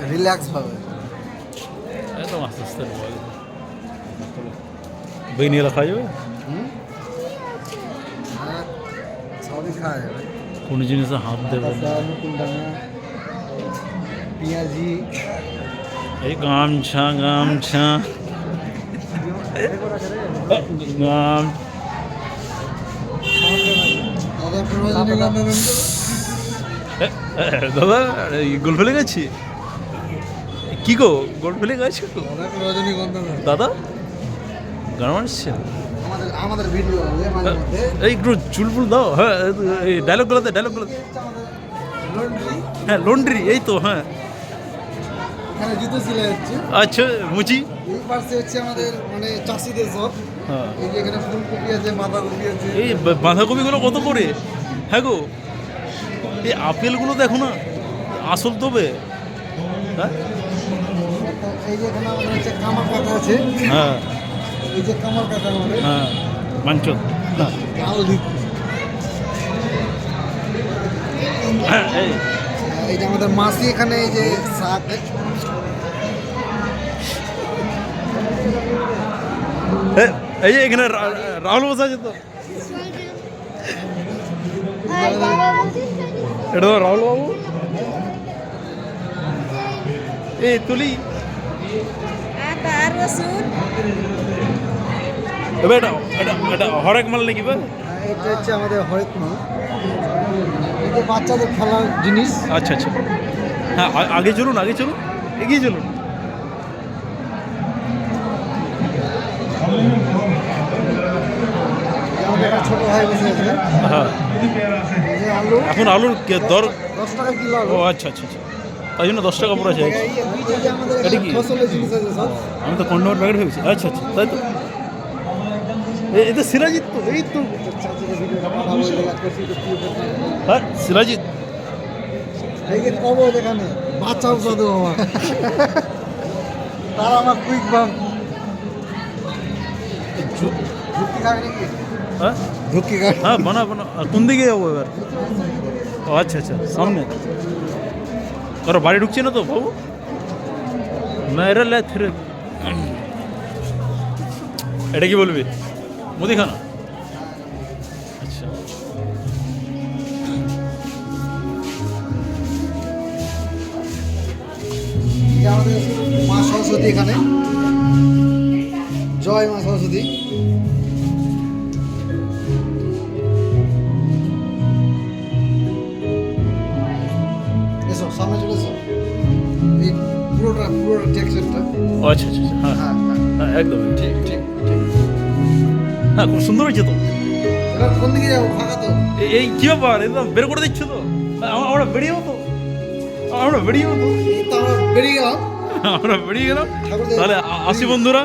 Relax ভাবে একদম আস্তে আস্তে বই নিয়ে রাখা যাবে। হ্যাঁ, সবই খাওয়া যাবে। কোনো জিনিসে হাত দেবে না। পেঁয়াজি এই গামছা গামছা গাম দাদা গোল ফেলে গেছি কি গো গোল ফেলে গেছি তো রজনীগন্ধা দাদা গান মারছেন আমাদের ভিডিও এই একটু চুলফুল দাও। হ্যাঁ এই ডায়লগগুলোতে ডায়লগগুলোতে হ্যাঁ লন্ড্রি এই তো হ্যাঁ এখানে জুতো সিলাই হচ্ছে। আচ্ছা মুচি এই পাশে হচ্ছে আমাদের মানে চাষিদের সব। হ্যাঁ এই যে এখানে ফুলকপি আছে, বাঁধাকপি আছে। এই বাঁধাকপিগুলো কত করে? হ্যাঁ গো এই আপেলগুলো দেখো না আসল তবে। হ্যাঁ এই যে এখানে আমাদের হচ্ছে কামার কাকা আছে। হ্যাঁ এই যে কামার কাকা আমাদের হ্যাঁ মাঞ্চল লাল দিচ্ছে। হ্যাঁ এই এই যে আমাদের মাসি এখানে এই যে শাক এই যে এখানে রাহুল বসা আছে তো এটা তো রাহুল বাবু এই তুলি এবার এটা এটা এটা হরেক মাল নাকি বা এটা হচ্ছে আমাদের হরেক মাল। এই যে বাচ্চাদের খেলার জিনিস। আচ্ছা আচ্ছা হ্যাঁ আগে চলুন এগিয়ে চলুন। আমাদের একটা ছোট ভাই বসে আছে। হ্যাঁ এই যে আলু এখন আলুর দর 10 টাকা কিলো আলু। ও আচ্ছা আচ্ছা আচ্ছা তাই জন্য 10 টাকা পড়ে আছে। এই যে আমাদের এটা কি? ফসলের জিনিস আছে সব। আমি তো কন্ডার প্যাকেট ভেবেছি। আচ্ছা আচ্ছা তাই তো এই তো সিরাজিৎ তো এই তো চাচিকে ভিডিওটা পাঠাবো এগুলা করছি তো কি করতে হবে। হ্যাঁ সিরাজিৎ এই যে কবর এখানে বাঁচাও সাধু আমার তার আমার কুইক বাম ঢুকি খাবে নাকি? হ্যাঁ ঢুকি খাবে হ্যাঁ বানা আর কোন দিকে যাবো এবার? ও আচ্ছা আচ্ছা সামনে কারো বাড়ি ঢুকছে না তো বাবু মেরে লে থিরে এটা কি বলবি মুদিখানা? আচ্ছা এই যে আমাদের মা সরস্বতী এখানে জয় মা সরস্বতী। এসো সামনে চলে এসো। এই পুরোটা টেক্সচারটা। ও আচ্ছা আচ্ছা আচ্ছা, হ্যাঁ হ্যাঁ হ্যাঁ হ্যাঁ একদম ঠিক ঠিক ঠিক হ্যাঁ খুব সুন্দর হয়েছে তো। এবার কোন দিকে যাবো? ফাঁকা তো। এই কি ব্যাপার একদম বের করে দিচ্ছ তো। আমরা বেরিয়ে তো এই তো আমরা বেরিয়ে গেলাম। আমরা বেরিয়ে গেলাম ঠাকুর দেখে- তাহলে আসি বন্ধুরা।